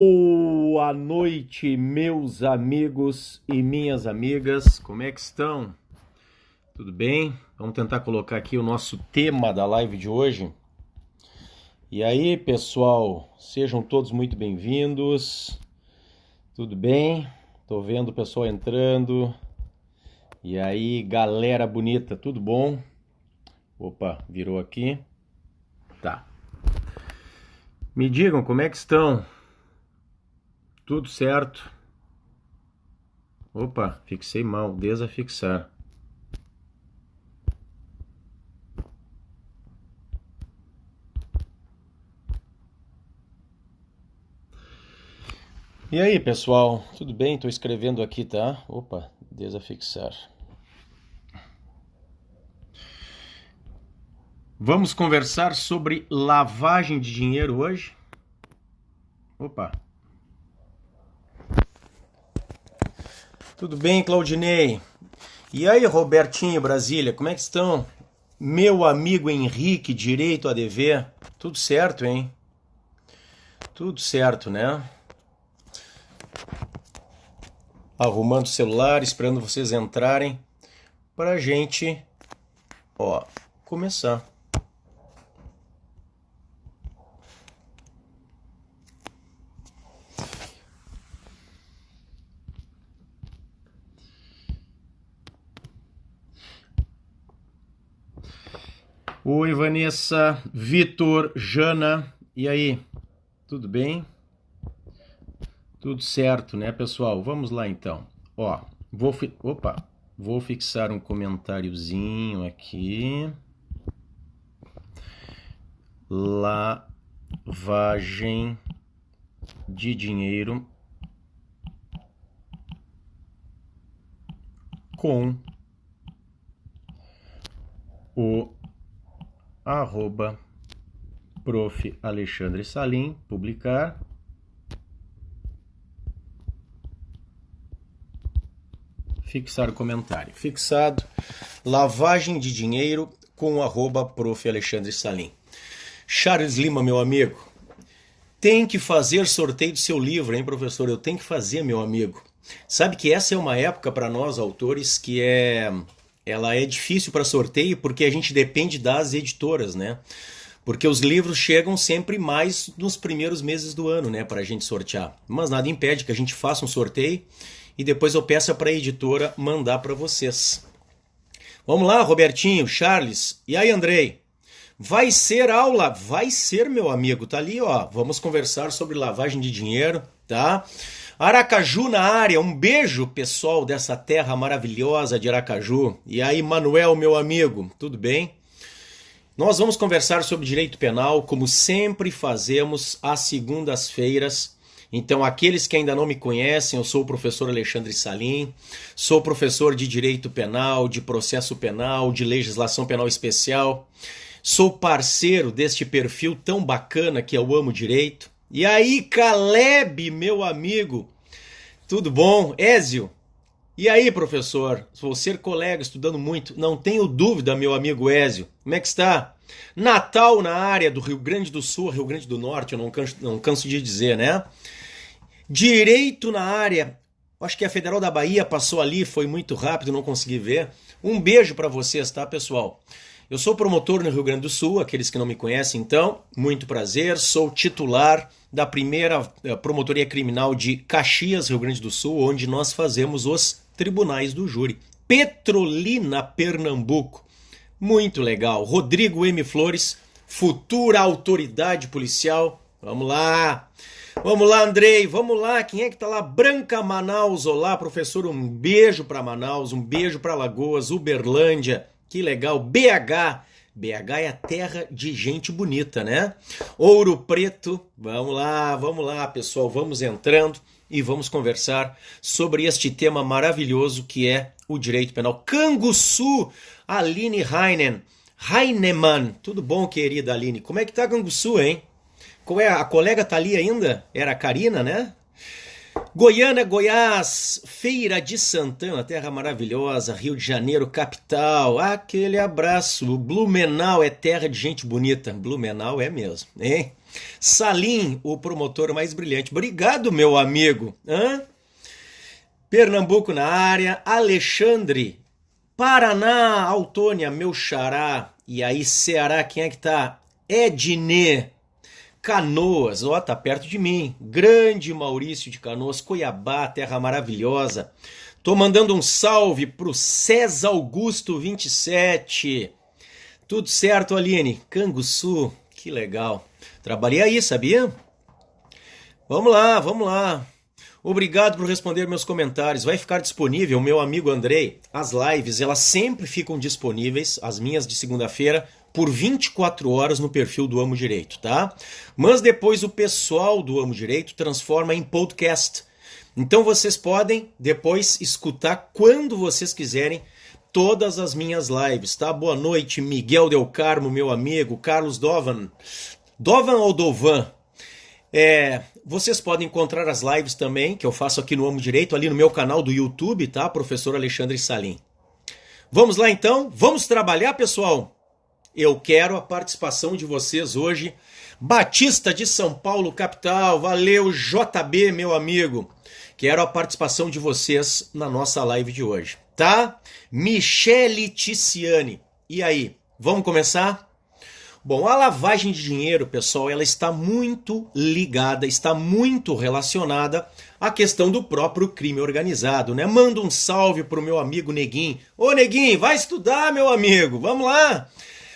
Boa noite, meus amigos e minhas amigas. Como é que estão? Tudo bem? Vamos tentar colocar aqui o nosso tema da live de hoje. E aí, pessoal, sejam todos muito bem-vindos. Tudo bem? Tô vendo o pessoal entrando. E aí, galera bonita, tudo bom? Opa, virou aqui. Tá. Me digam como é que estão? Tudo certo? Opa, fixei mal, desafixar. E aí, pessoal, tudo bem? Estou escrevendo aqui, tá? Opa, desafixar. Vamos conversar sobre lavagem de dinheiro hoje? Opa. Tudo bem, Claudinei? E aí, Robertinho, Brasília, como é que estão? Meu amigo Henrique, direito a dever. Tudo certo, hein? Tudo certo, né? Arrumando o celular, esperando vocês entrarem pra gente, começar. Oi, Vanessa, Vitor, Jana, e aí? Tudo bem? Tudo certo, né, pessoal? Vamos lá então. Vou fixar um comentáriozinho aqui. Lavagem de dinheiro com o arroba prof. Alexandre Salim, publicar. Fixar o comentário. Fixado. Lavagem de dinheiro com o arroba prof. Alexandre Salim. Charles Lima, meu amigo. Tem que fazer sorteio do seu livro, hein, professor? Eu tenho que fazer, meu amigo. Sabe que essa é uma época para nós, autores, ela é difícil para sorteio porque a gente depende das editoras, né? Porque os livros chegam sempre mais nos primeiros meses do ano, né, para a gente sortear. Mas nada impede que a gente faça um sorteio e depois eu peço para a editora mandar para vocês. Vamos lá, Robertinho, Charles. E aí, Andrei? Vai ser aula? Vai ser, meu amigo. Tá ali, ó. Vamos conversar sobre lavagem de dinheiro, tá? Aracaju na área. Um beijo, pessoal dessa terra maravilhosa de Aracaju. E aí, Manuel, meu amigo, tudo bem? Nós vamos conversar sobre direito penal, como sempre fazemos às segundas-feiras. Então, aqueles que ainda não me conhecem, eu sou o professor Alexandre Salim, sou professor de direito penal, de processo penal, de legislação penal especial. Sou parceiro deste perfil tão bacana que eu amo direito. E aí, Caleb, meu amigo, tudo bom? Ézio? E aí, professor? Vou ser colega, estudando muito. Não tenho dúvida, meu amigo Ézio. Como é que está? Natal na área do Rio Grande do Sul, Rio Grande do Norte, eu não canso de dizer, né? Direito na área. Acho que a Federal da Bahia passou ali, foi muito rápido, não consegui ver. Um beijo para vocês, tá, pessoal? Eu sou promotor no Rio Grande do Sul, aqueles que não me conhecem, então, muito prazer. Sou titular da primeira promotoria criminal de Caxias, Rio Grande do Sul, onde nós fazemos os tribunais do júri. Petrolina, Pernambuco. Muito legal. Rodrigo M. Flores, futura autoridade policial. Vamos lá. Vamos lá, Andrei. Vamos lá. Quem é que tá lá? Branca Manaus. Olá, professor. Um beijo para Manaus, um beijo para Lagoas, Uberlândia. Que legal. BH. BH é a terra de gente bonita, né? Ouro Preto. Vamos lá, pessoal. Vamos entrando e vamos conversar sobre este tema maravilhoso que é o direito penal. Canguçu, Aline Heinemann. Tudo bom, querida Aline? Como é que tá Canguçu, hein? Qual é? A colega tá ali ainda? Era a Karina, né? Goiânia, Goiás, Feira de Santana, terra maravilhosa, Rio de Janeiro, capital, aquele abraço. Blumenau é terra de gente bonita, Blumenau é mesmo, hein? Salim, o promotor mais brilhante. Obrigado, meu amigo. Pernambuco na área. Alexandre. Paraná, Autônia, meu xará. E aí, Ceará, quem é que tá? Ednê. Canoas, ó, tá perto de mim. Grande Maurício de Canoas, Cuiabá, terra maravilhosa. Tô mandando um salve pro César Augusto 27. Tudo certo, Aline? Canguçu, que legal. Trabalhei aí, sabia? Vamos lá, vamos lá. Obrigado por responder meus comentários. Vai ficar disponível, meu amigo Andrei. As lives, elas sempre ficam disponíveis, as minhas de segunda-feira, por 24 horas no perfil do Amo Direito, tá? Mas depois o pessoal do Amo Direito transforma em podcast. Então vocês podem depois escutar quando vocês quiserem todas as minhas lives, tá? Boa noite, Miguel Del Carmo, meu amigo, Carlos Dovan. Dovan ou Dovan? Vocês podem encontrar as lives também, que eu faço aqui no Amo Direito, ali no meu canal do YouTube, tá? Professor Alexandre Salim. Vamos lá então? Vamos trabalhar, pessoal? Eu quero a participação de vocês hoje. Batista de São Paulo, capital. Valeu, JB, meu amigo. Quero a participação de vocês na nossa live de hoje, tá? Michele Ticiane. E aí, vamos começar? Bom, a lavagem de dinheiro, pessoal, ela está muito ligada, está muito relacionada à questão do próprio crime organizado, né? Manda um salve pro meu amigo Neguinho. Ô, Neguinho, vai estudar, meu amigo, vamos lá!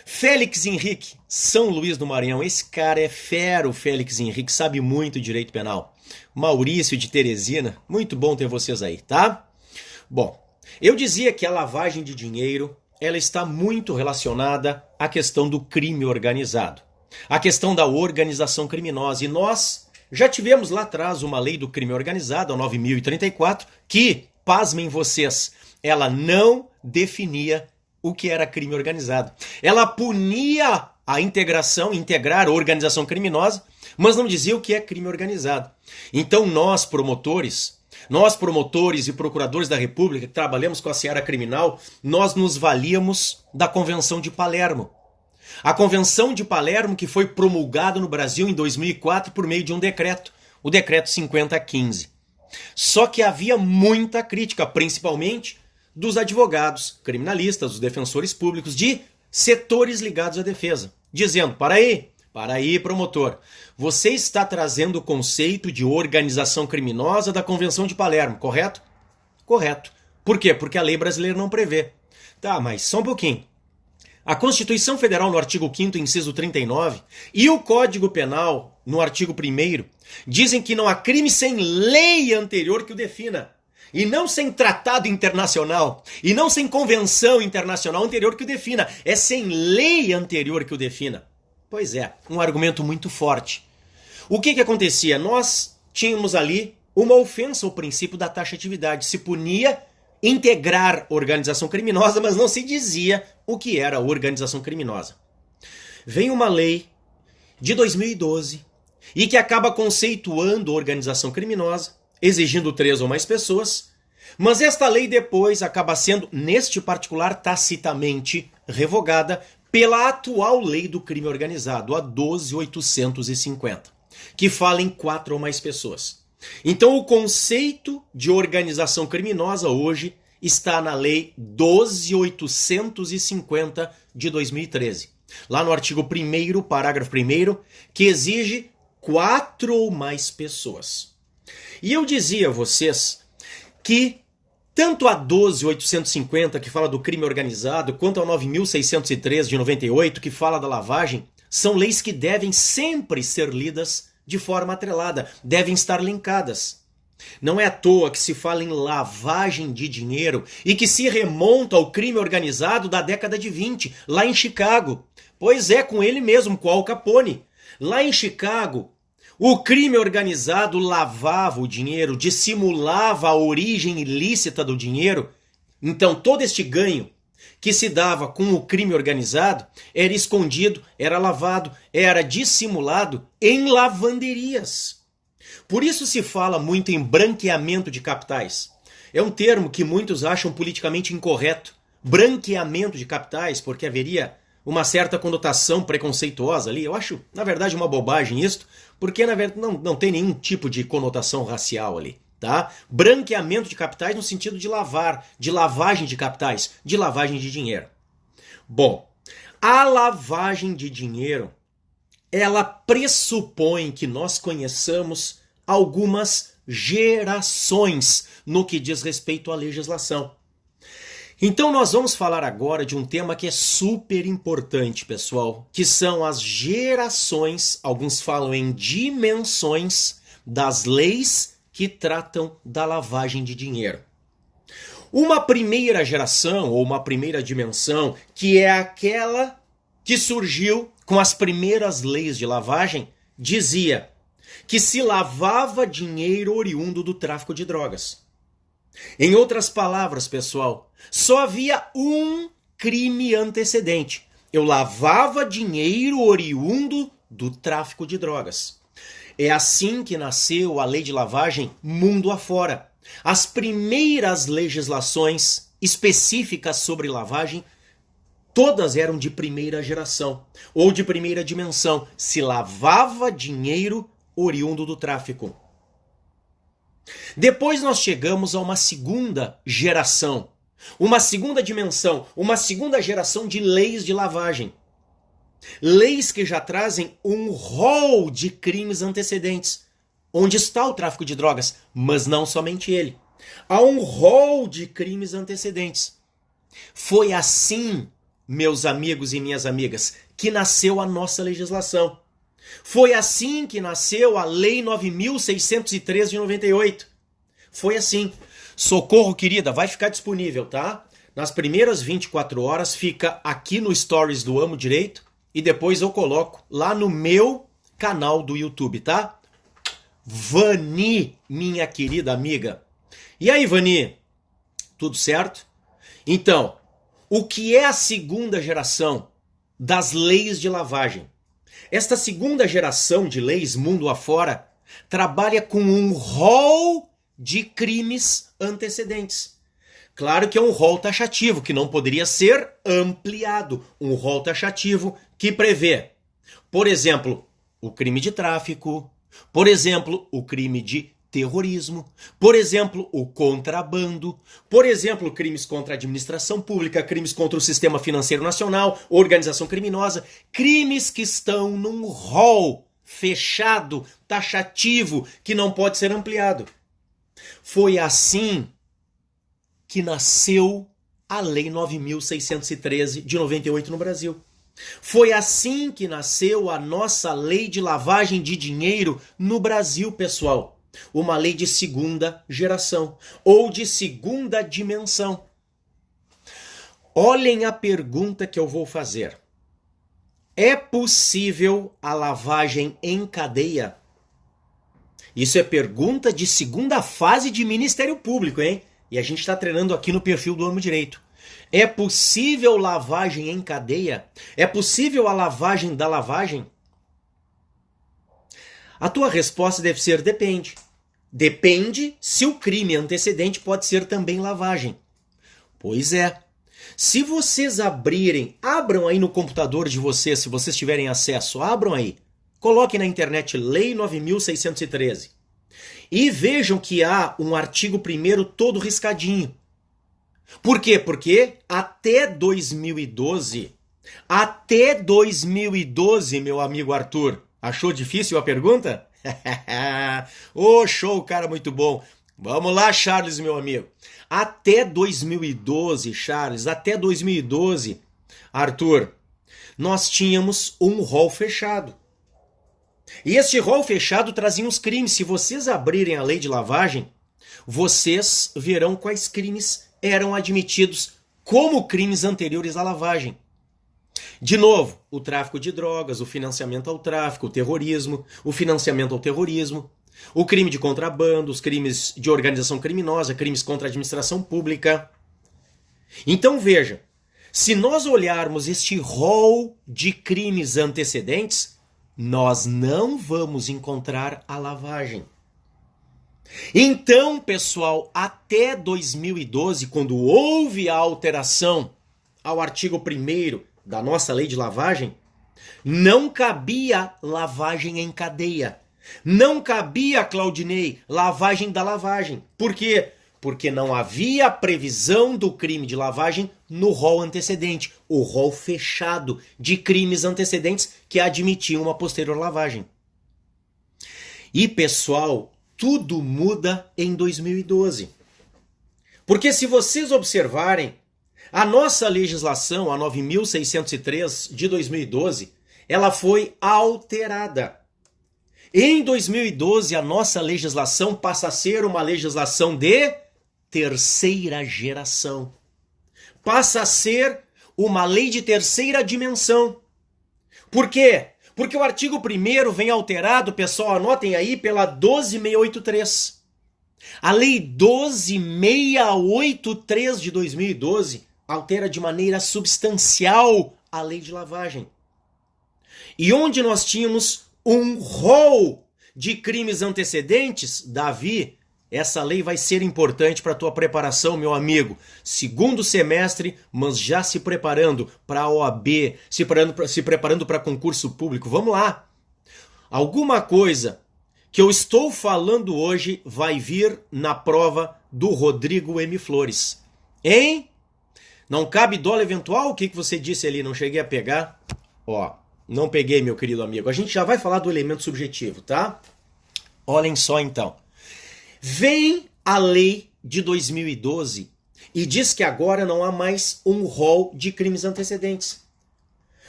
Félix Henrique, São Luís do Maranhão. Esse cara é fera, o Félix Henrique, sabe muito direito penal. Maurício de Teresina, muito bom ter vocês aí, tá? Bom, eu dizia que a lavagem de dinheiro, ela está muito relacionada à questão do crime organizado, à questão da organização criminosa. E nós já tivemos lá atrás uma lei do crime organizado, a 9.034, que, pasmem vocês, ela não definia o que era crime organizado. Ela punia a integrar a organização criminosa, mas não dizia o que é crime organizado. Então nós promotores e procuradores da República que trabalhamos com a seara criminal, nós nos valíamos da Convenção de Palermo. A Convenção de Palermo que foi promulgada no Brasil em 2004 por meio de um decreto, o Decreto 5015. Só que havia muita crítica, principalmente dos advogados criminalistas, dos defensores públicos, de setores ligados à defesa, dizendo, para aí, promotor, você está trazendo o conceito de organização criminosa da Convenção de Palermo, correto? Correto. Por quê? Porque a lei brasileira não prevê. Tá, mas só um pouquinho. A Constituição Federal, no artigo 5º, inciso 39, e o Código Penal, no artigo 1º, dizem que não há crime sem lei anterior que o defina. E não sem tratado internacional, e não sem convenção internacional anterior que o defina. É sem lei anterior que o defina. Pois é, um argumento muito forte. O que acontecia? Nós tínhamos ali uma ofensa ao princípio da taxatividade. Se punia integrar organização criminosa, mas não se dizia o que era organização criminosa. Vem uma lei de 2012 e que acaba conceituando organização criminosa, exigindo 3 ou mais pessoas, mas esta lei depois acaba sendo, neste particular, tacitamente revogada pela atual lei do crime organizado, a 12.850, que fala em 4 ou mais pessoas. Então o conceito de organização criminosa hoje está na lei 12.850 de 2013, lá no artigo 1º, parágrafo 1º, que exige 4 ou mais pessoas. E eu dizia a vocês que tanto a 12.850, que fala do crime organizado, quanto a 9.603 de 98, que fala da lavagem, são leis que devem sempre ser lidas de forma atrelada, devem estar linkadas. Não é à toa que se fala em lavagem de dinheiro e que se remonta ao crime organizado da década de 20, lá em Chicago. Pois é, com ele mesmo, com Al Capone. Lá em Chicago, o crime organizado lavava o dinheiro, dissimulava a origem ilícita do dinheiro. Então todo este ganho que se dava com o crime organizado era escondido, era lavado, era dissimulado em lavanderias. Por isso se fala muito em branqueamento de capitais. É um termo que muitos acham politicamente incorreto. Branqueamento de capitais, porque haveria uma certa conotação preconceituosa ali. Eu acho, na verdade, uma bobagem isso, porque na verdade não tem nenhum tipo de conotação racial ali, tá? Branqueamento de capitais no sentido de lavar, de lavagem de capitais, de lavagem de dinheiro. Bom, a lavagem de dinheiro, ela pressupõe que nós conheçamos algumas gerações no que diz respeito à legislação. Então nós vamos falar agora de um tema que é super importante, pessoal, que são as gerações, alguns falam em dimensões, das leis que tratam da lavagem de dinheiro. Uma primeira geração, ou uma primeira dimensão, que é aquela que surgiu com as primeiras leis de lavagem, dizia que se lavava dinheiro oriundo do tráfico de drogas. Em outras palavras, pessoal, só havia um crime antecedente. Eu lavava dinheiro oriundo do tráfico de drogas. É assim que nasceu a lei de lavagem mundo afora. As primeiras legislações específicas sobre lavagem, todas eram de primeira geração, ou de primeira dimensão. Se lavava dinheiro oriundo do tráfico. Depois nós chegamos a uma segunda geração, uma segunda dimensão, uma segunda geração de leis de lavagem. Leis que já trazem um rol de crimes antecedentes, onde está o tráfico de drogas, mas não somente ele. Há um rol de crimes antecedentes. Foi assim, meus amigos e minhas amigas, que nasceu a nossa legislação. Foi assim que nasceu a Lei 9.613 de 98. Foi assim. Socorro, querida, vai ficar disponível, tá? Nas primeiras 24 horas fica aqui no Stories do Amo Direito e depois eu coloco lá no meu canal do YouTube, tá? Vani, minha querida amiga. E aí, Vani? Tudo certo? Então, o que é a segunda geração das leis de lavagem? Esta segunda geração de leis mundo afora trabalha com um rol de crimes antecedentes. Claro que é um rol taxativo, que não poderia ser ampliado. Um rol taxativo que prevê, por exemplo, o crime de tráfico, por exemplo, o crime de terrorismo, por exemplo, o contrabando, por exemplo, crimes contra a administração pública, crimes contra o sistema financeiro nacional, organização criminosa, crimes que estão num rol fechado, taxativo, que não pode ser ampliado. Foi assim que nasceu a Lei 9.613 de 98 no Brasil. Foi assim que nasceu a nossa lei de lavagem de dinheiro no Brasil, pessoal. Uma lei de segunda geração ou de segunda dimensão. Olhem a pergunta que eu vou fazer. É possível a lavagem em cadeia? Isso é pergunta de segunda fase de Ministério Público, hein? E a gente está treinando aqui no perfil do Amo Direito. É possível lavagem em cadeia? É possível a lavagem da lavagem? A tua resposta deve ser depende. Depende se o crime antecedente pode ser também lavagem. Pois é. Se vocês abram aí no computador de vocês, se vocês tiverem acesso, abram aí. Coloquem na internet Lei 9.613 e vejam que há um artigo 1º todo riscadinho. Por quê? Porque até 2012, meu amigo Arthur, achou difícil a pergunta? Ô, show, cara, muito bom. Vamos lá, Charles, meu amigo. Até 2012, Charles, até 2012, Arthur, nós tínhamos um rol fechado. E este rol fechado trazia uns crimes. Se vocês abrirem a lei de lavagem, vocês verão quais crimes eram admitidos como crimes anteriores à lavagem. De novo, o tráfico de drogas, o financiamento ao tráfico, o terrorismo, o financiamento ao terrorismo, o crime de contrabando, os crimes de organização criminosa, crimes contra a administração pública. Então veja, se nós olharmos este rol de crimes antecedentes, nós não vamos encontrar a lavagem. Então, pessoal, até 2012, quando houve a alteração ao artigo 1º da nossa lei de lavagem, não cabia lavagem em cadeia. Não cabia, Claudinei, lavagem da lavagem. Por quê? Porque não havia previsão do crime de lavagem no rol antecedente, o rol fechado de crimes antecedentes que admitiam uma posterior lavagem. E, pessoal, tudo muda em 2012. Porque se vocês observarem, a nossa legislação, a 9.603 de 2012, ela foi alterada. Em 2012, a nossa legislação passa a ser uma legislação de terceira geração. Passa a ser uma lei de terceira dimensão. Por quê? Porque o artigo 1º vem alterado, pessoal, anotem aí, pela 12.683. A lei 12.683 de 2012 altera de maneira substancial a lei de lavagem. E onde nós tínhamos um rol de crimes antecedentes, Davi, essa lei vai ser importante para a tua preparação, meu amigo. Segundo semestre, mas já se preparando para a OAB, se preparando para concurso público. Vamos lá. Alguma coisa que eu estou falando hoje vai vir na prova do Rodrigo M. Flores. Hein? Não cabe dolo eventual? O que você disse ali? Não cheguei a pegar? Ó, não peguei, meu querido amigo. A gente já vai falar do elemento subjetivo, tá? Olhem só então. Vem a lei de 2012 e diz que agora não há mais um rol de crimes antecedentes.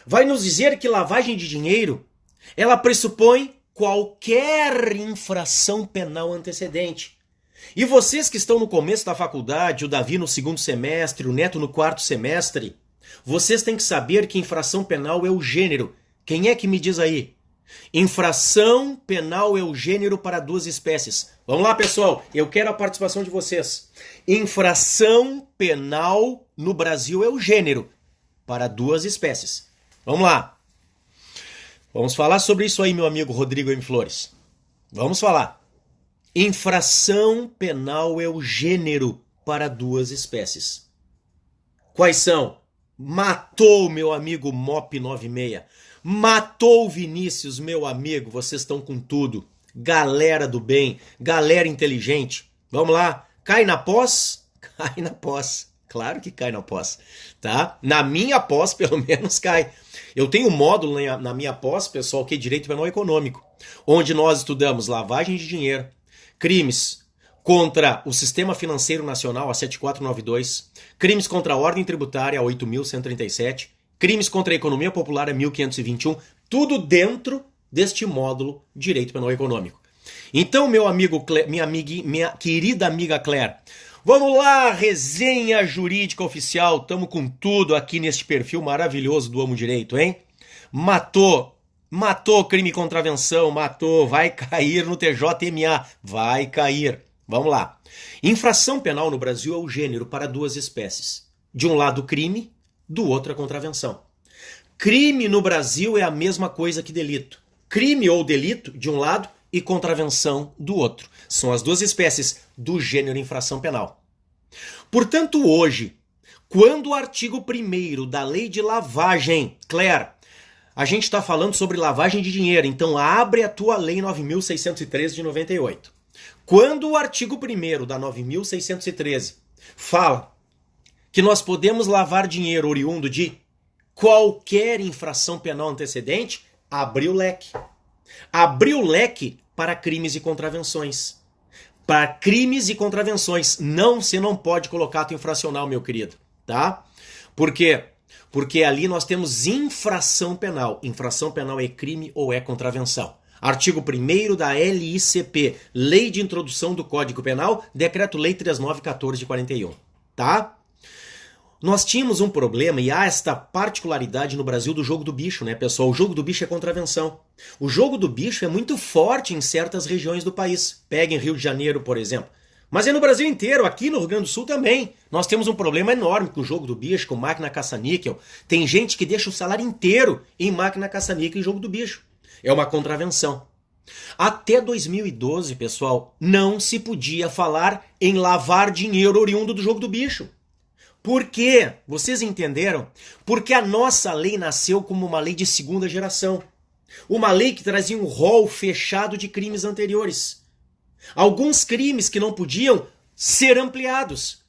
Vai nos dizer que lavagem de dinheiro, ela pressupõe qualquer infração penal antecedente. E vocês que estão no começo da faculdade, o Davi no 2º semestre, o Neto no 4º semestre, vocês têm que saber que infração penal é o gênero. Quem é que me diz aí? Infração penal é o gênero para 2 espécies. Vamos lá, pessoal, eu quero a participação de vocês. Infração penal no Brasil é o gênero para 2 espécies. Vamos lá. Vamos falar sobre isso aí, meu amigo Rodrigo M. Flores. Vamos falar. Infração penal é o gênero para 2 espécies. Quais são? Matou meu amigo Mop 96. Matou Vinícius, meu amigo. Vocês estão com tudo. Galera do bem, galera inteligente. Vamos lá. Cai na pós? Cai na pós. Claro que cai na pós, tá? Na minha pós, pelo menos, cai. Eu tenho um módulo na minha pós, pessoal, que é Direito Penal Econômico, onde nós estudamos lavagem de dinheiro, crimes contra o Sistema Financeiro Nacional, a 7492, crimes contra a Ordem Tributária, a 8.137, crimes contra a Economia Popular, a 1521, tudo dentro deste módulo Direito Penal Econômico. Então, meu amigo, minha querida amiga Claire, vamos lá, resenha jurídica oficial, estamos com tudo aqui neste perfil maravilhoso do Amo Direito, hein? Matou crime e contravenção, matou, vai cair no TJMA, vai cair. Vamos lá. Infração penal no Brasil é o gênero para 2 espécies. De um lado crime, do outro a contravenção. Crime no Brasil é a mesma coisa que delito. Crime ou delito de um lado e contravenção do outro. São as 2 espécies do gênero infração penal. Portanto, hoje, quando o artigo 1º da lei de lavagem, Claire, a gente está falando sobre lavagem de dinheiro, então abre a tua lei 9.613 de 98. Quando o artigo 1º da 9.613 fala que nós podemos lavar dinheiro oriundo de qualquer infração penal antecedente, abriu o leque. Abriu o leque para crimes e contravenções. Para crimes e contravenções. Não, você não pode colocar ato infracional, meu querido, tá? Por quê? Porque ali nós temos infração penal. Infração penal é crime ou é contravenção. Artigo 1º da LICP, Lei de Introdução do Código Penal, Decreto-Lei 3914 de 41, tá? Nós tínhamos um problema e há esta particularidade no Brasil do jogo do bicho, né, pessoal? O jogo do bicho é contravenção. O jogo do bicho é muito forte em certas regiões do país. Pega em Rio de Janeiro, por exemplo. Mas é no Brasil inteiro, aqui no Rio Grande do Sul também. Nós temos um problema enorme com o jogo do bicho, com máquina caça-níquel. Tem gente que deixa o salário inteiro em máquina caça-níquel e jogo do bicho. É uma contravenção. Até 2012, pessoal, não se podia falar em lavar dinheiro oriundo do jogo do bicho. Por quê? Vocês entenderam? Porque a nossa lei nasceu como uma lei de segunda geração. Uma lei que trazia um rol fechado de crimes anteriores. Alguns crimes que não podiam ser ampliados.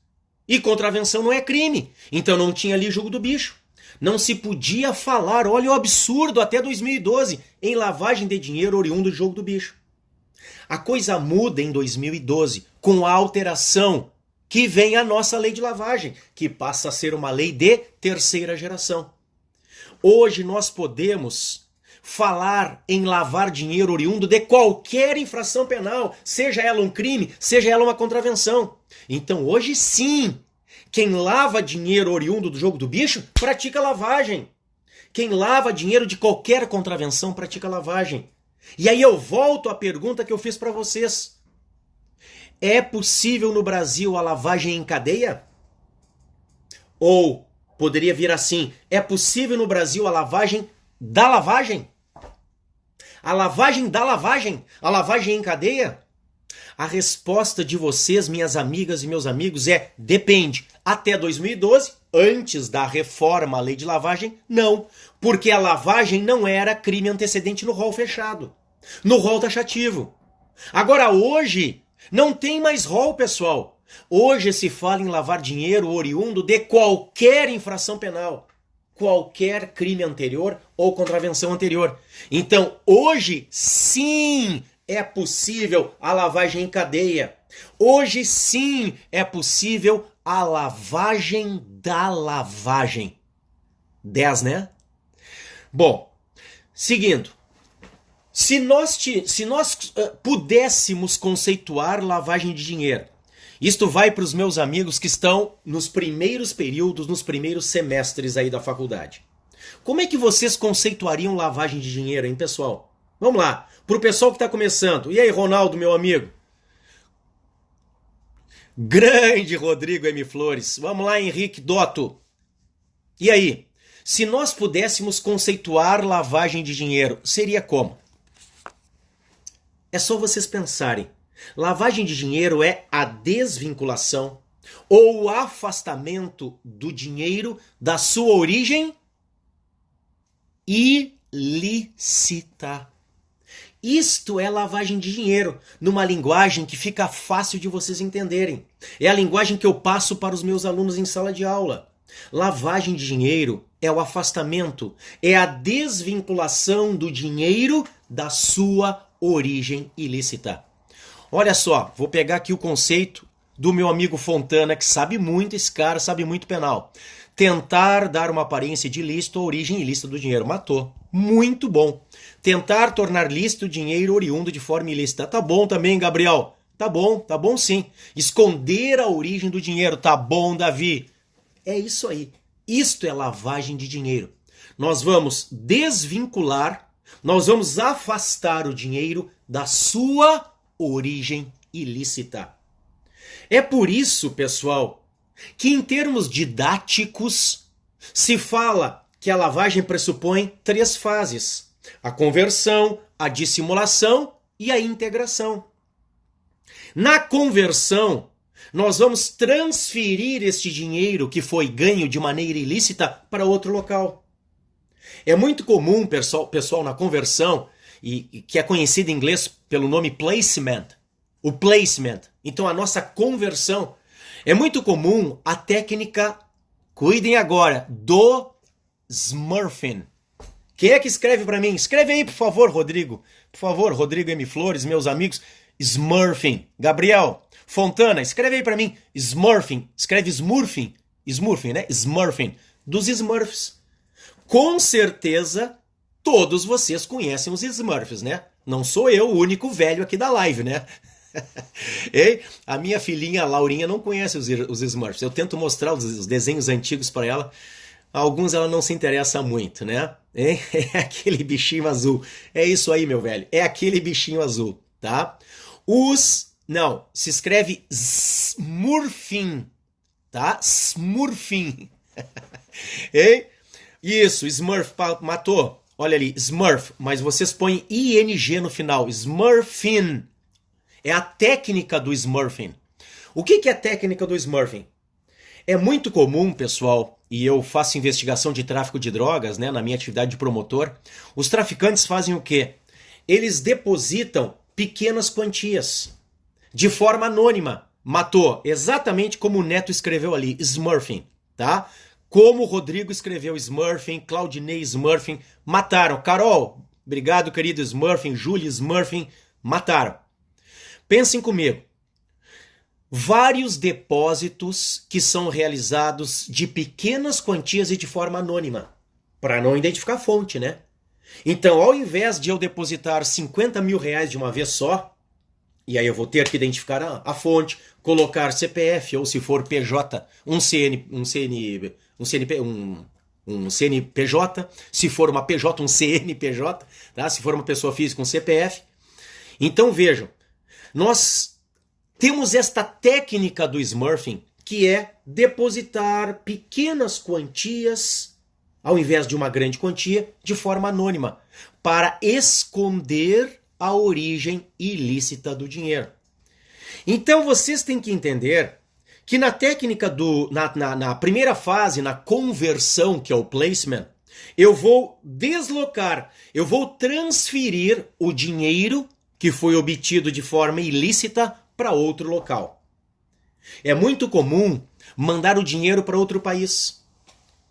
E contravenção não é crime. Então não tinha ali jogo do bicho. Não se podia falar, olha o absurdo, até 2012, em lavagem de dinheiro oriundo do jogo do bicho. A coisa muda em 2012, com a alteração que vem a nossa lei de lavagem, que passa a ser uma lei de terceira geração. Hoje nós podemos falar em lavar dinheiro oriundo de qualquer infração penal, seja ela um crime, seja ela uma contravenção. Então hoje sim, quem lava dinheiro oriundo do jogo do bicho, pratica lavagem. Quem lava dinheiro de qualquer contravenção, pratica lavagem. E aí eu volto à pergunta que eu fiz para vocês. É possível no Brasil a lavagem em cadeia? Ou poderia vir assim, é possível no Brasil a lavagem da lavagem? A lavagem da lavagem? A lavagem em cadeia? A resposta de vocês, minhas amigas e meus amigos, é depende. Até 2012, antes da reforma à lei de lavagem, não. Porque a lavagem não era crime antecedente no rol fechado. No rol taxativo. Agora hoje, não tem mais rol, pessoal. Hoje se fala em lavar dinheiro oriundo de qualquer infração penal. Qualquer crime anterior ou contravenção anterior. Então, hoje, sim, é possível a lavagem em cadeia. Hoje sim é possível a lavagem da lavagem. 10, né? Bom, seguindo. Se nós pudéssemos conceituar lavagem de dinheiro, isto vai para os meus amigos que estão nos primeiros períodos, nos primeiros semestres aí da faculdade. Como é que vocês conceituariam lavagem de dinheiro, hein, pessoal? Vamos lá. Para o pessoal que está começando. E aí, Ronaldo, meu amigo? Grande Rodrigo M. Flores. Vamos lá, Henrique Dotto. E aí? Se nós pudéssemos conceituar lavagem de dinheiro, seria como? É só vocês pensarem. Lavagem de dinheiro é a desvinculação ou o afastamento do dinheiro da sua origem ilícita. Isto é lavagem de dinheiro, numa linguagem que fica fácil de vocês entenderem. É a linguagem que eu passo para os meus alunos em sala de aula. Lavagem de dinheiro é o afastamento, é a desvinculação do dinheiro da sua origem ilícita. Olha só, vou pegar aqui o conceito do meu amigo Fontana, que sabe muito, esse cara sabe muito penal. Tentar dar uma aparência de ilícito à origem ilícita do dinheiro. Matou. Muito bom. Tentar tornar lícito o dinheiro oriundo de forma ilícita. Tá bom também, Gabriel. Tá bom sim. Esconder a origem do dinheiro. Tá bom, Davi. É isso aí. Isto é lavagem de dinheiro. Nós vamos desvincular, nós vamos afastar o dinheiro da sua origem ilícita. É por isso, pessoal, que em termos didáticos se fala que a lavagem pressupõe 3 fases: a conversão, a dissimulação e a integração. Na conversão, nós vamos transferir este dinheiro que foi ganho de maneira ilícita para outro local. É muito comum, pessoal, na conversão, e que é conhecido em inglês pelo nome placement, o placement. Então a nossa conversão, é muito comum a técnica, cuidem agora, do smurfing. Quem é que escreve para mim? Escreve aí, por favor, Rodrigo. Por favor, Rodrigo M. Flores, meus amigos. Smurfing. Gabriel Fontana, escreve aí para mim. Smurfing. Escreve smurfing. Smurfing, né? Smurfing. Dos Smurfs. Com certeza, todos vocês conhecem os Smurfs, né? Não sou eu o único velho aqui da live, né? Ei, a minha filhinha Laurinha não conhece os Smurfs. Eu tento mostrar os desenhos antigos para ela. Alguns ela não se interessa muito, né? É aquele bichinho azul. É isso aí, meu velho. É aquele bichinho azul, tá? Não, se escreve smurfing, tá? Smurfing. Ei? Isso, Smurf, matou. Olha ali, Smurf, mas vocês põem ING no final. Smurfing. É a técnica do smurfing. O que é a técnica do smurfing? É muito comum, pessoal, e eu faço investigação de tráfico de drogas, né, na minha atividade de promotor, os traficantes fazem o quê? Eles depositam pequenas quantias, de forma anônima. Matou, exatamente como o Neto escreveu ali, Smurfing, tá? Como o Rodrigo escreveu Smurfing, Claudinei Smurfing, mataram. Carol, obrigado, querido Smurfing, Júlia Smurfing, mataram. Pensem comigo. Vários depósitos que são realizados de pequenas quantias e de forma anônima, para não identificar a fonte, né? Então, ao invés de eu depositar 50 mil reais de uma vez só, e aí eu vou ter que identificar a fonte, colocar CPF, ou se for PJ, um CNPJ, se for uma PJ, um CNPJ, tá? Se for uma pessoa física, um CPF. Então vejam, nós temos esta técnica do Smurfing, que é depositar pequenas quantias, ao invés de uma grande quantia, de forma anônima, para esconder a origem ilícita do dinheiro. Então vocês têm que entender que na técnica na primeira fase, na conversão, que é o placement, eu vou deslocar, eu vou transferir o dinheiro que foi obtido de forma ilícita para outro local. É muito comum mandar o dinheiro para outro país.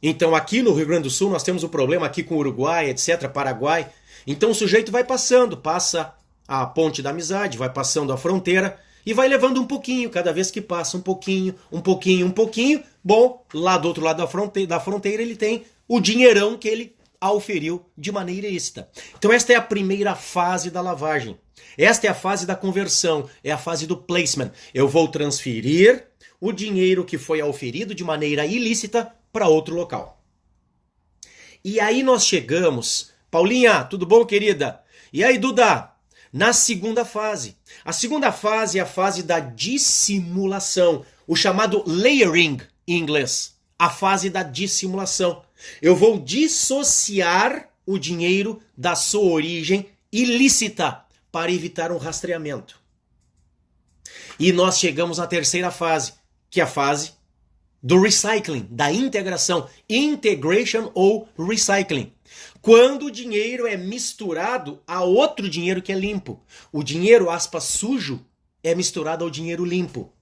Então aqui no Rio Grande do Sul nós temos o problema aqui com o Uruguai, etc., Paraguai. Então o sujeito vai passando, passa a ponte da amizade, vai passando a fronteira e vai levando um pouquinho, cada vez que passa um pouquinho, um pouquinho, um pouquinho. Bom, lá do outro lado da fronteira ele tem o dinheirão que ele auferiu de maneira ilícita. Então esta é a primeira fase da lavagem. Esta é a fase da conversão, é a fase do placement. Eu vou transferir o dinheiro que foi auferido de maneira ilícita para outro local. E aí nós chegamos... Paulinha, tudo bom, querida? E aí, Duda? Na segunda fase. A segunda fase é a fase da dissimulação, o chamado layering em inglês. A fase da dissimulação. Eu vou dissociar o dinheiro da sua origem ilícita para evitar um rastreamento. E nós chegamos à terceira fase, que é a fase do recycling, da integração, integration ou recycling. Quando o dinheiro é misturado a outro dinheiro que é limpo. O dinheiro, aspas, sujo, é misturado ao dinheiro limpo.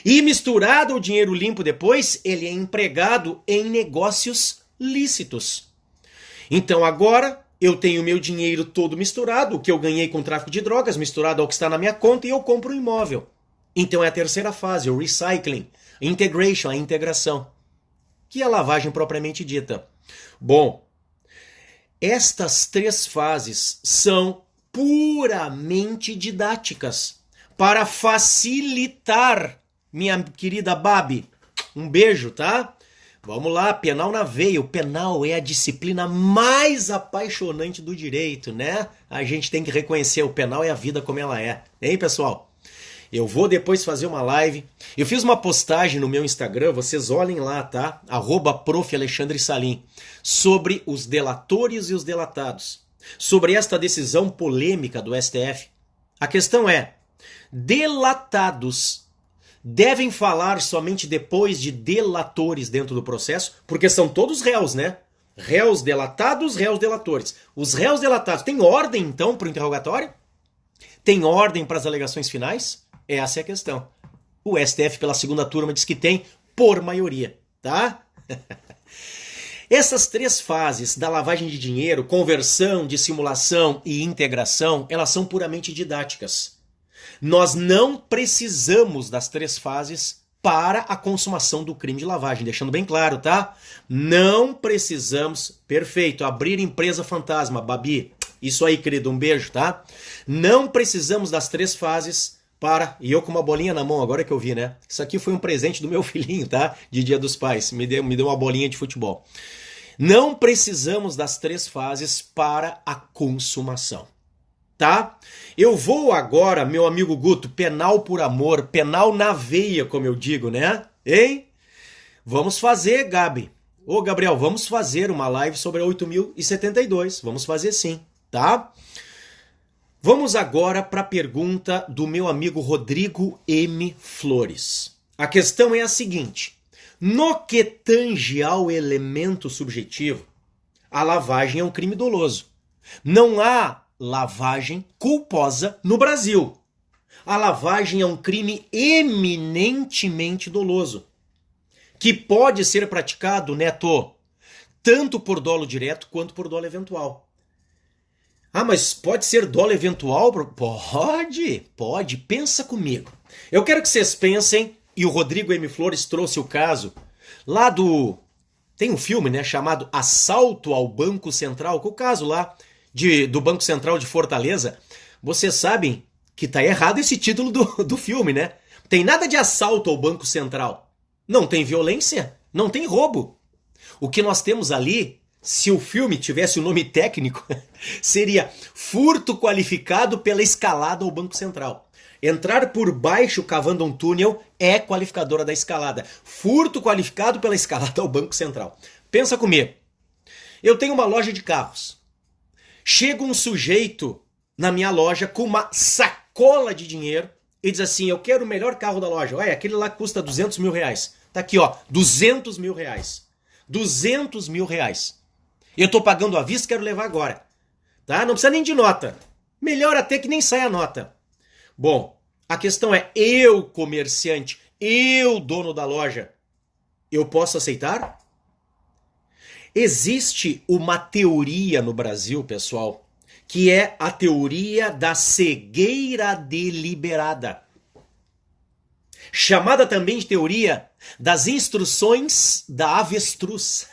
E misturado ao dinheiro limpo depois, ele é empregado em negócios lícitos. Então agora eu tenho meu dinheiro todo misturado, o que eu ganhei com tráfico de drogas, misturado ao que está na minha conta, e eu compro um imóvel. Então é a terceira fase, o recycling, integration, a integração, que é a lavagem propriamente dita. Bom, estas três fases são puramente didáticas para facilitar, minha querida Babi. Um beijo, tá? Vamos lá, penal na veia. O penal é a disciplina mais apaixonante do direito, né? A gente tem que reconhecer, o penal é a vida como ela é. Hein, pessoal? Eu vou depois fazer uma live. Eu fiz uma postagem no meu Instagram, vocês olhem lá, tá? @prof.alexandre_salim, sobre os delatores e os delatados. Sobre esta decisão polêmica do STF. A questão é, delatados devem falar somente depois de delatores dentro do processo? Porque são todos réus, né? Réus delatados, réus delatores. Os réus delatados têm ordem, então, para o interrogatório? Tem ordem para as alegações finais? Essa é a questão. O STF, pela segunda turma, diz que tem por maioria, tá? Essas três fases da lavagem de dinheiro, conversão, dissimulação e integração, elas são puramente didáticas. Nós não precisamos das três fases para a consumação do crime de lavagem, deixando bem claro, tá? Não precisamos, perfeito, abrir empresa fantasma, Babi, isso aí, querido, um beijo, tá? Não precisamos das três fases e eu com uma bolinha na mão, agora que eu vi, né? Isso aqui foi um presente do meu filhinho, tá? De Dia dos Pais, me deu uma bolinha de futebol. Não precisamos das três fases para a consumação, tá? Eu vou agora, meu amigo Guto, penal por amor, penal na veia, como eu digo, né? Hein? Vamos fazer, Gabi. Ô, Gabriel, vamos fazer uma live sobre a 8.072. Vamos fazer sim, tá? Vamos agora para a pergunta do meu amigo Rodrigo M. Flores. A questão é a seguinte: no que tange ao elemento subjetivo, a lavagem é um crime doloso. Não há lavagem culposa no Brasil. A lavagem é um crime eminentemente doloso, que pode ser praticado, Neto, tanto por dolo direto quanto por dolo eventual. Ah, mas pode ser dolo eventual? Pode. Pensa comigo. Eu quero que vocês pensem, e o Rodrigo M. Flores trouxe o caso lá do... Tem um filme, né, chamado Assalto ao Banco Central, que é o caso lá do Banco Central de Fortaleza. Vocês sabem que tá errado esse título do filme, né? Tem nada de assalto ao Banco Central. Não tem violência, não tem roubo. O que nós temos ali, se o filme tivesse o nome técnico, seria furto qualificado pela escalada ao Banco Central. Entrar por baixo cavando um túnel é qualificadora da escalada. Furto qualificado pela escalada ao Banco Central. Pensa comigo. Eu tenho uma loja de carros. Chega um sujeito na minha loja com uma sacola de dinheiro e diz assim: eu quero o melhor carro da loja. Olha, aquele lá custa 200 mil reais. Tá aqui, ó, 200 mil reais. 200 mil reais. Eu tô pagando à vista, quero levar agora. Tá? Não precisa nem de nota. Melhor até que nem saia a nota. Bom, a questão é: eu, comerciante, eu, dono da loja, eu posso aceitar? Existe uma teoria no Brasil, pessoal, que é a teoria da cegueira deliberada. Chamada também de teoria das instruções da avestruz.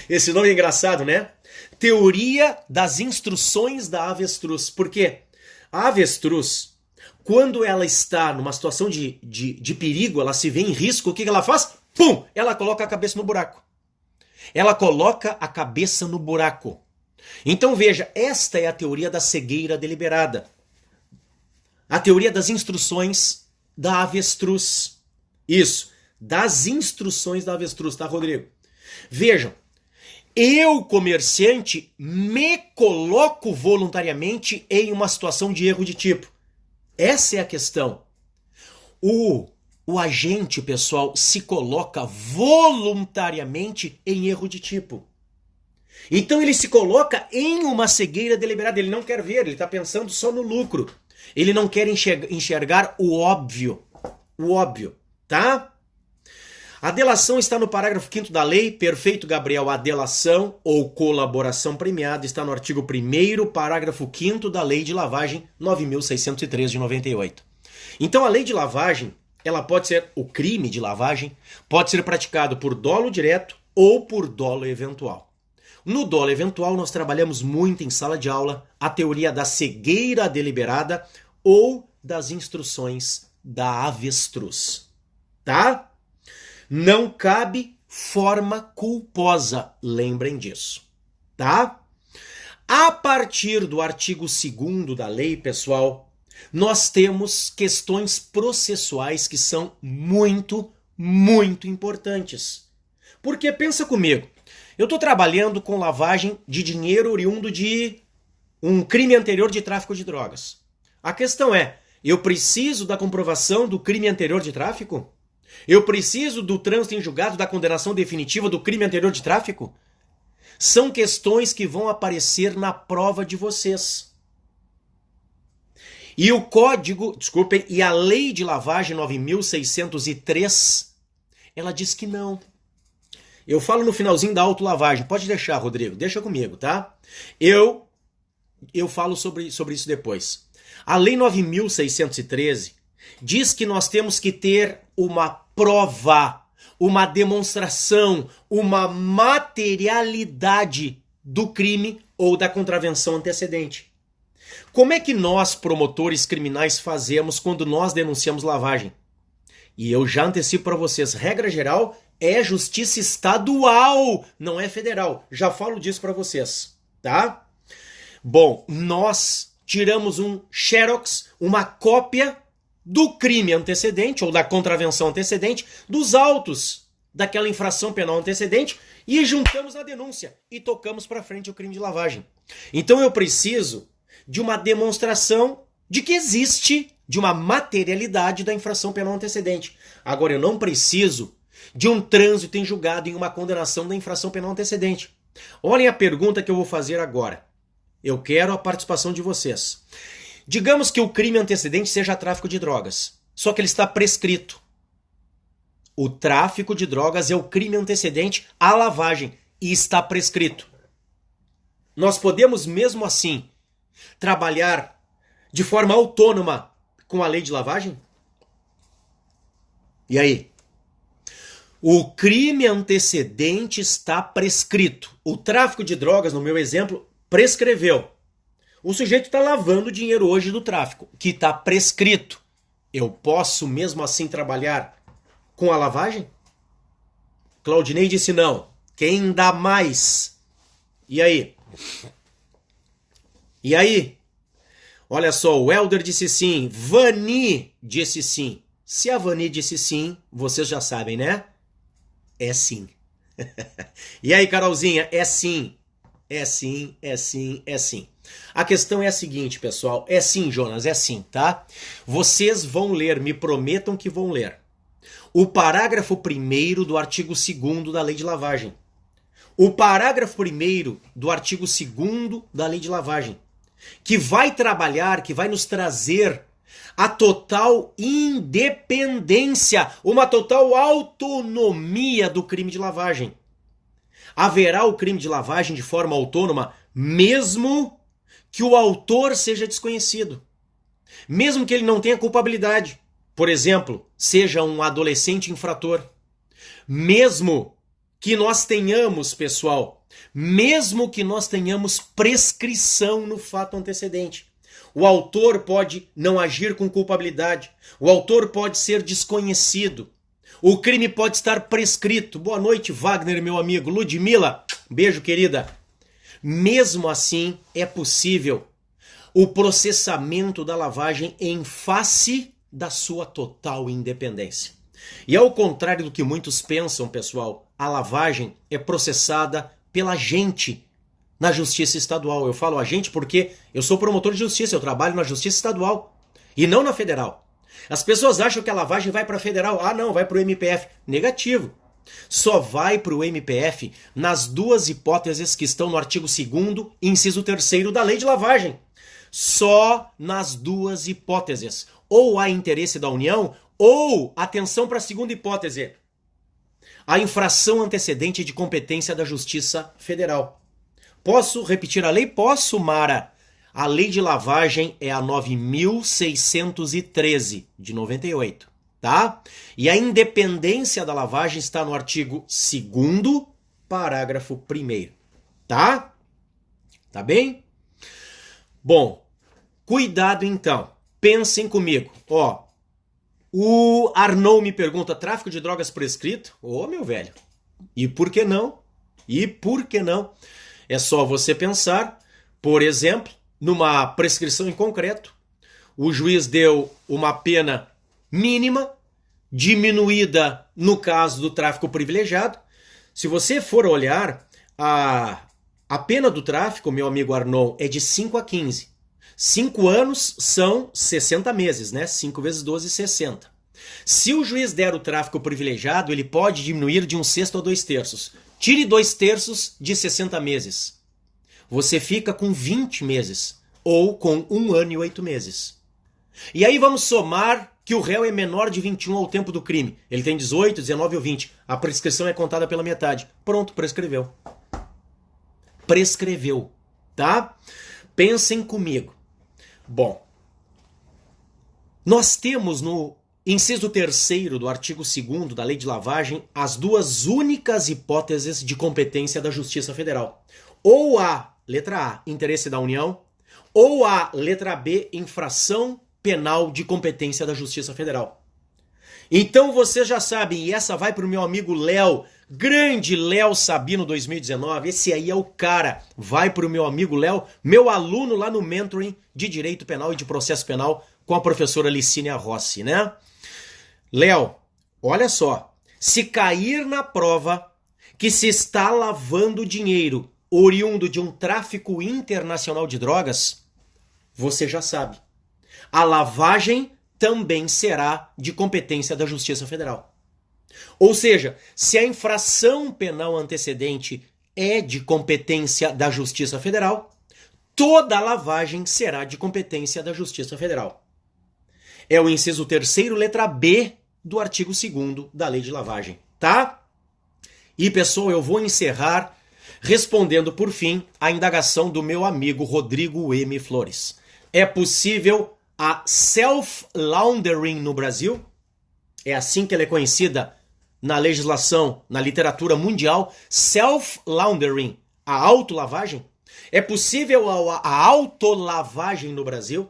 Esse nome é engraçado, né? Teoria das instruções da avestruz. Por quê? A avestruz, quando ela está numa situação de perigo, ela se vê em risco, o que ela faz? Pum! Ela coloca a cabeça no buraco. Ela coloca a cabeça no buraco. Então veja, esta é a teoria da cegueira deliberada. A teoria das instruções da avestruz. Isso, das instruções da avestruz, tá, Rodrigo? Vejam, eu, comerciante, me coloco voluntariamente em uma situação de erro de tipo. Essa é a questão. O agente, pessoal, se coloca voluntariamente em erro de tipo. Então ele se coloca em uma cegueira deliberada. Ele não quer ver, ele está pensando só no lucro. Ele não quer enxergar o óbvio. O óbvio, tá? A delação está no parágrafo 5º da lei. Perfeito, Gabriel. A delação ou colaboração premiada está no artigo 1º, parágrafo 5º da Lei de Lavagem 9.603 de 98. Então a lei de lavagem, ela pode ser, o crime de lavagem, pode ser praticado por dolo direto ou por dolo eventual. No dolo eventual, nós trabalhamos muito em sala de aula a teoria da cegueira deliberada ou das instruções da avestruz. Tá? Não cabe forma culposa, lembrem disso. Tá? A partir do artigo 2º da lei, pessoal, nós temos questões processuais que são muito, muito importantes. Porque pensa comigo, eu estou trabalhando com lavagem de dinheiro oriundo de um crime anterior de tráfico de drogas. A questão é, eu preciso da comprovação do crime anterior de tráfico? Eu preciso do trânsito em julgado da condenação definitiva do crime anterior de tráfico? São questões que vão aparecer na prova de vocês. E o código, desculpem, e a lei de lavagem 9.603, ela diz que não. Eu falo no finalzinho da autolavagem. Pode deixar, Rodrigo. Deixa comigo, tá? Eu falo sobre isso depois. A Lei 9.613 diz que nós temos que ter uma prova, uma demonstração, uma materialidade do crime ou da contravenção antecedente. Como é que nós, promotores criminais, fazemos quando nós denunciamos lavagem? E eu já antecipo para vocês, regra geral é justiça estadual, não é federal. Já falo disso para vocês, tá? Bom, nós tiramos um xerox, uma cópia do crime antecedente ou da contravenção antecedente, dos autos daquela infração penal antecedente e juntamos na denúncia e tocamos para frente o crime de lavagem. Então eu preciso de uma demonstração de que existe de uma materialidade da infração penal antecedente. Agora, eu não preciso de um trânsito em julgado em uma condenação da infração penal antecedente. Olhem a pergunta que eu vou fazer agora. Eu quero a participação de vocês. Digamos que o crime antecedente seja tráfico de drogas, só que ele está prescrito. O tráfico de drogas é o crime antecedente à lavagem e está prescrito. Nós podemos, mesmo assim, trabalhar de forma autônoma com a lei de lavagem? E aí? O crime antecedente está prescrito. O tráfico de drogas, no meu exemplo, prescreveu. O sujeito está lavando dinheiro hoje do tráfico, que está prescrito. Eu posso, mesmo assim, trabalhar com a lavagem? Claudinei disse não. Quem dá mais? E aí? E aí? Olha só, o Helder disse sim. Vani disse sim. Se a Vani disse sim, vocês já sabem, né? É sim. E aí, Carolzinha? É sim. É sim, é sim, é sim. A questão é a seguinte, pessoal. É sim, Jonas, é sim, tá? Vocês vão ler, me prometam que vão ler. O parágrafo 1º do artigo 2º da Lei de Lavagem. O parágrafo 1º do artigo 2º da Lei de Lavagem. Que vai trabalhar, que vai nos trazer a total independência, uma total autonomia do crime de lavagem. Haverá o crime de lavagem de forma autônoma, mesmo que o autor seja desconhecido. Mesmo que ele não tenha culpabilidade. Por exemplo, seja um adolescente infrator. Mesmo que nós tenhamos, pessoal, mesmo que nós tenhamos prescrição no fato antecedente. O autor pode não agir com culpabilidade. O autor pode ser desconhecido. O crime pode estar prescrito. Boa noite, Wagner, meu amigo. Ludmila, beijo, querida. Mesmo assim, é possível o processamento da lavagem em face da sua total independência. E ao contrário do que muitos pensam, pessoal, a lavagem é processada pela gente na Justiça Estadual. Eu falo a gente porque eu sou promotor de justiça, eu trabalho na Justiça Estadual e não na Federal. As pessoas acham que a lavagem vai para a Federal. Ah, não, vai para o MPF. Negativo. Só vai para o MPF nas duas hipóteses que estão no artigo 2º, inciso 3º da Lei de Lavagem. Só nas duas hipóteses. Ou há interesse da União, ou, atenção para a segunda hipótese, a infração antecedente de competência da Justiça Federal. Posso repetir a lei? Posso, Mara. A Lei de Lavagem é a 9.613, de 98, tá? E a independência da lavagem está no artigo 2º, parágrafo 1º, tá? Tá bem? Bom, cuidado então. Pensem comigo. Ó, o Arnaud me pergunta, tráfico de drogas prescrito? Ô, meu velho, e por que não? E por que não? É só você pensar, por exemplo, numa prescrição em concreto. O juiz deu uma pena mínima, diminuída no caso do tráfico privilegiado. Se você for olhar, a pena do tráfico, meu amigo Arnaud, é de 5 a 15. 5 anos são 60 meses, né? 5 vezes 12, 60. Se o juiz der o tráfico privilegiado, ele pode diminuir de 1/6 a 2/3. Tire 2/3 de 60 meses. Você fica com 20 meses, ou com 1 ano e 8 meses. E aí vamos somar que o réu é menor de 21 ao tempo do crime. Ele tem 18, 19 ou 20. A prescrição é contada pela metade. Pronto, prescreveu. Prescreveu, tá? Pensem comigo. Bom, nós temos no inciso 3º do artigo 2º da Lei de Lavagem as duas únicas hipóteses de competência da Justiça Federal. Ou a letra A, interesse da União, ou a letra B, infração penal de competência da Justiça Federal. Então vocês já sabem, e essa vai para o meu amigo Léo, grande Léo Sabino 2019, esse aí é o cara, vai para o meu amigo Léo, meu aluno lá no Mentoring de Direito Penal e de Processo Penal com a professora Licínia Rossi, né? Léo, olha só, se cair na prova que se está lavando dinheiro oriundo de um tráfico internacional de drogas, você já sabe. A lavagem também será de competência da Justiça Federal. Ou seja, se a infração penal antecedente é de competência da Justiça Federal, toda a lavagem será de competência da Justiça Federal. É o inciso 3º, letra B do artigo 2º da Lei de Lavagem, tá? E, pessoal, eu vou encerrar respondendo, por fim, a indagação do meu amigo Rodrigo M. Flores. É possível a self-laundering no Brasil? É assim que ela é conhecida na legislação, na literatura mundial, self-laundering, a autolavagem? É possível a autolavagem no Brasil?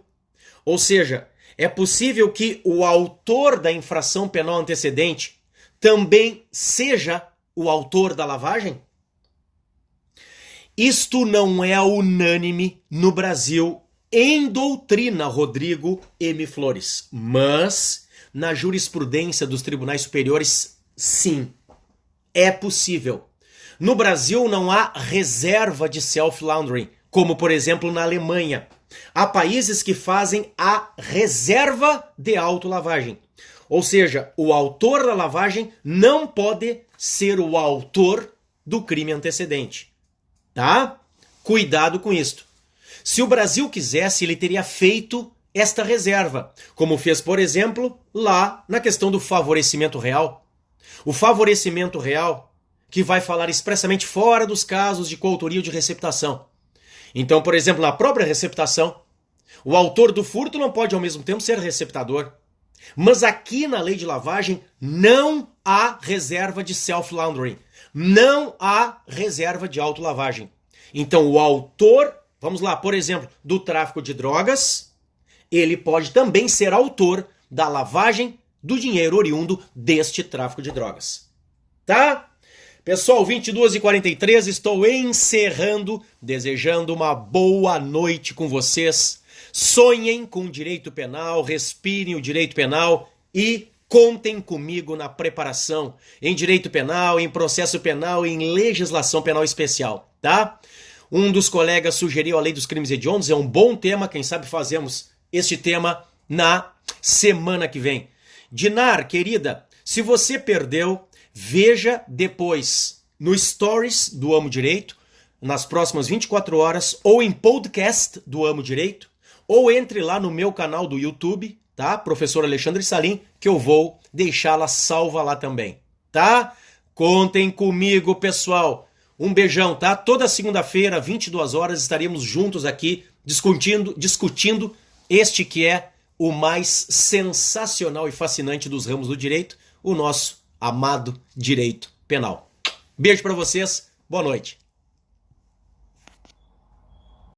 Ou seja, é possível que o autor da infração penal antecedente também seja o autor da lavagem? Isto não é unânime no Brasil em doutrina, Rodrigo M. Flores, mas na jurisprudência dos tribunais superiores, sim, é possível. No Brasil não há reserva de self-laundering, como por exemplo na Alemanha. Há países que fazem a reserva de autolavagem. Ou seja, o autor da lavagem não pode ser o autor do crime antecedente. Tá? Cuidado com isto. Se o Brasil quisesse, ele teria feito esta reserva, como fez, por exemplo, lá na questão do favorecimento real. O favorecimento real, que vai falar expressamente fora dos casos de coautoria ou de receptação. Então, por exemplo, na própria receptação, o autor do furto não pode ao mesmo tempo ser receptador. Mas aqui na Lei de Lavagem não há reserva de self-laundering. Não há reserva de autolavagem. Então o autor, vamos lá, por exemplo, do tráfico de drogas, ele pode também ser autor da lavagem do dinheiro oriundo deste tráfico de drogas. Tá? Pessoal, 22h43, estou encerrando, desejando uma boa noite com vocês. Sonhem com o direito penal, respirem o direito penal e contem comigo na preparação em direito penal, em processo penal e em legislação penal especial, tá? Um dos colegas sugeriu a lei dos crimes hediondos, é um bom tema, quem sabe fazemos este tema na semana que vem. Dinar, querida, se você perdeu, veja depois no Stories do Amo Direito, nas próximas 24 horas, ou em podcast do Amo Direito, ou entre lá no meu canal do YouTube, tá? Professor Alexandre Salim, que eu vou deixá-la salva lá também, tá? Contem comigo, pessoal. Um beijão, tá? Toda segunda-feira, 22 horas, estaremos juntos aqui discutindo este que é o mais sensacional e fascinante dos ramos do direito, o nosso amado direito penal. Beijo pra vocês, boa noite.